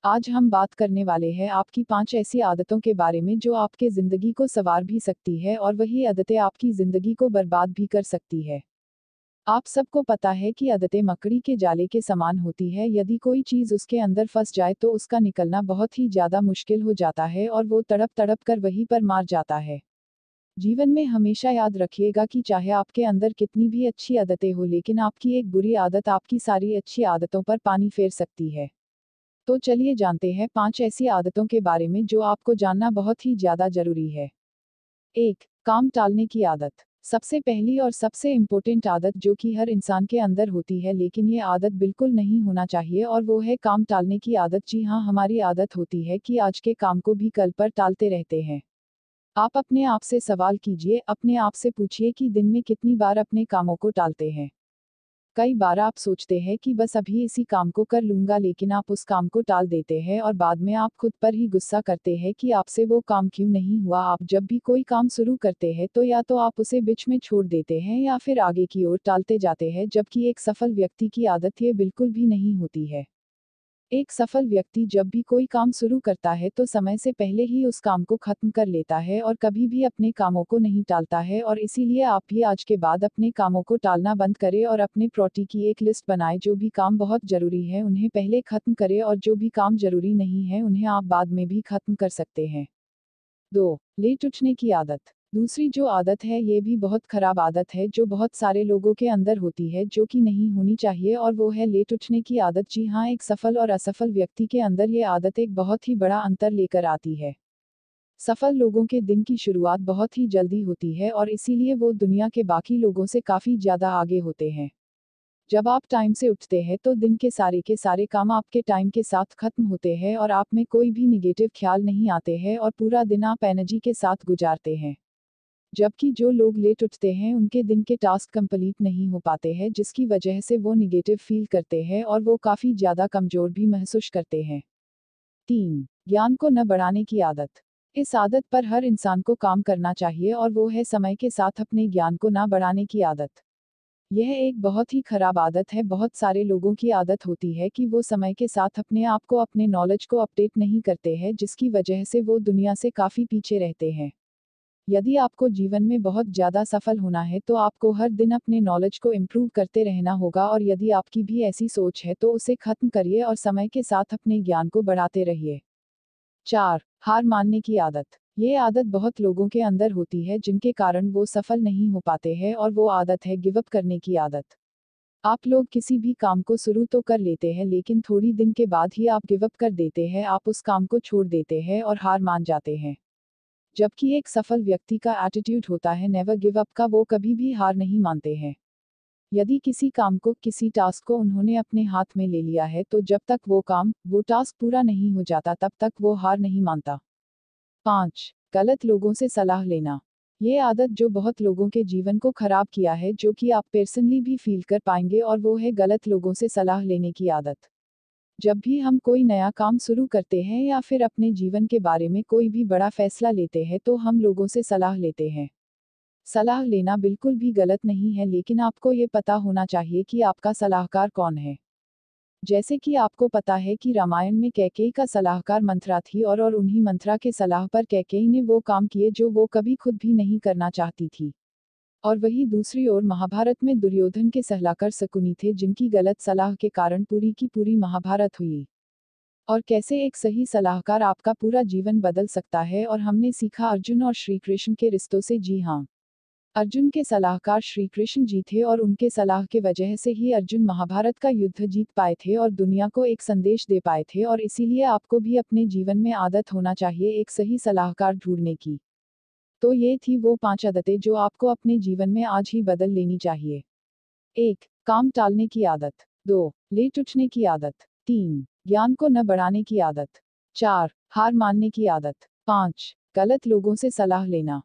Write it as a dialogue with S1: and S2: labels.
S1: आज हम बात करने वाले हैं आपकी 5 ऐसी आदतों के बारे में जो आपके ज़िंदगी को सँवार भी सकती है और वही आदतें आपकी ज़िंदगी को बर्बाद भी कर सकती है। आप सबको पता है कि आदतें मकड़ी के जाले के समान होती है, यदि कोई चीज़ उसके अंदर फँस जाए तो उसका निकलना बहुत ही ज़्यादा मुश्किल हो जाता है और वो तड़प-तड़प कर वहीं पर मार जाता है। जीवन में हमेशा याद रखिएगा कि चाहे आपके अंदर कितनी भी अच्छी आदतें हो, लेकिन आपकी एक बुरी आदत आपकी सारी अच्छी आदतों पर पानी फेर सकती है। तो चलिए जानते हैं 5 ऐसी आदतों के बारे में जो आपको जानना बहुत ही ज़्यादा ज़रूरी है। 1. काम टालने की आदत। सबसे पहली और सबसे इम्पोर्टेंट आदत जो कि हर इंसान के अंदर होती है, लेकिन ये आदत बिल्कुल नहीं होना चाहिए, और वो है काम टालने की आदत। जी हाँ, हमारी आदत होती है कि आज के काम को भी कल पर टालते रहते हैं। आप अपने आप से सवाल कीजिए, अपने आप से पूछिए कि दिन में कितनी बार अपने कामों को टालते हैं। कई बार आप सोचते हैं कि बस अभी इसी काम को कर लूंगा, लेकिन आप उस काम को टाल देते हैं और बाद में आप खुद पर ही गुस्सा करते हैं कि आपसे वो काम क्यों नहीं हुआ। आप जब भी कोई काम शुरू करते हैं तो या तो आप उसे बीच में छोड़ देते हैं या फिर आगे की ओर टालते जाते हैं, जबकि एक सफल व्यक्ति की आदत ये बिल्कुल भी नहीं होती है। एक सफल व्यक्ति जब भी कोई काम शुरू करता है तो समय से पहले ही उस काम को खत्म कर लेता है और कभी भी अपने कामों को नहीं टालता है, और इसीलिए आप भी आज के बाद अपने कामों को टालना बंद करें और अपने प्रायोरिटी की एक लिस्ट बनाएं। जो भी काम बहुत जरूरी है उन्हें पहले खत्म करें और जो भी काम जरूरी नहीं है उन्हें आप बाद में भी खत्म कर सकते हैं। 2. लेट उठने की आदत। दूसरी जो आदत है ये भी बहुत खराब आदत है जो बहुत सारे लोगों के अंदर होती है, जो कि नहीं होनी चाहिए, और वो है लेट उठने की आदत। जी हाँ, एक सफल और असफल व्यक्ति के अंदर ये आदत एक बहुत ही बड़ा अंतर लेकर आती है। सफल लोगों के दिन की शुरुआत बहुत ही जल्दी होती है और इसीलिए वो दुनिया के बाकी लोगों से काफ़ी ज़्यादा आगे होते हैं। जब आप टाइम से उठते हैं तो दिन के सारे काम आपके टाइम के साथ खत्म होते हैं और आप में कोई भी निगेटिव ख्याल नहीं आते हैं और पूरा दिन आप एनर्जी के साथ गुजारते हैं। जबकि जो लोग लेट उठते हैं उनके दिन के टास्क कंप्लीट नहीं हो पाते हैं, जिसकी वजह से वो निगेटिव फील करते हैं और वो काफ़ी ज़्यादा कमज़ोर भी महसूस करते हैं। 3. ज्ञान को न बढ़ाने की आदत। इस आदत पर हर इंसान को काम करना चाहिए और वो है समय के साथ अपने ज्ञान को ना बढ़ाने की आदत। यह एक बहुत ही खराब आदत है। बहुत सारे लोगों की आदत होती है कि वो समय के साथ अपने आप को, अपने नॉलेज को अपडेट नहीं करते हैं, जिसकी वजह से वो दुनिया से काफ़ी पीछे रहते हैं। यदि आपको जीवन में बहुत ज़्यादा सफल होना है तो आपको हर दिन अपने नॉलेज को इम्प्रूव करते रहना होगा, और यदि आपकी भी ऐसी सोच है तो उसे खत्म करिए और समय के साथ अपने ज्ञान को बढ़ाते रहिए। 4. हार मानने की आदत। ये आदत बहुत लोगों के अंदर होती है जिनके कारण वो सफल नहीं हो पाते हैं, और वो आदत है गिव अप करने की आदत। आप लोग किसी भी काम को शुरू तो कर लेते हैं, लेकिन थोड़ी दिन के बाद ही आप गिव अप कर देते हैं, आप उस काम को छोड़ देते हैं और हार मान जाते हैं। जबकि एक सफल व्यक्ति का एटीट्यूड होता है नेवर गिव अप का, वो कभी भी हार नहीं मानते हैं। यदि किसी काम को, किसी टास्क को उन्होंने अपने हाथ में ले लिया है तो जब तक वो काम, वो टास्क पूरा नहीं हो जाता तब तक वो हार नहीं मानता। 5. गलत लोगों से सलाह लेना। ये आदत जो बहुत लोगों के जीवन को खराब किया है, जो कि आप पर्सनली भी फील कर पाएंगे, और वो है गलत लोगों से सलाह लेने की आदत। जब भी हम कोई नया काम शुरू करते हैं या फिर अपने जीवन के बारे में कोई भी बड़ा फैसला लेते हैं तो हम लोगों से सलाह लेते हैं। सलाह लेना बिल्कुल भी गलत नहीं है, लेकिन आपको ये पता होना चाहिए कि आपका सलाहकार कौन है। जैसे कि आपको पता है कि रामायण में कैकेयी का सलाहकार मंथरा थी, और उन्हीं मंथरा के सलाह पर कैकेयी ने वो काम किए जो वो कभी खुद भी नहीं करना चाहती थी। और वही दूसरी ओर महाभारत में दुर्योधन के सलाहकार शकुनी थे, जिनकी गलत सलाह के कारण पूरी की पूरी महाभारत हुई। और कैसे एक सही सलाहकार आपका पूरा जीवन बदल सकता है, और हमने सीखा अर्जुन और श्री कृष्ण के रिश्तों से। जी हाँ, अर्जुन के सलाहकार श्री कृष्ण जी थे, और उनके सलाह के वजह से ही अर्जुन महाभारत का युद्ध जीत पाए थे और दुनिया को एक संदेश दे पाए थे, और इसीलिए आपको भी अपने जीवन में आदत होना चाहिए एक सही सलाहकार ढूंढने की। तो ये थी वो 5 आदतें जो आपको अपने जीवन में आज ही बदल लेनी चाहिए। 1. काम टालने की आदत। 2. लेट उठने की आदत। 3. ज्ञान को न बढ़ाने की आदत। 4. हार मानने की आदत। 5. गलत लोगों से सलाह लेना।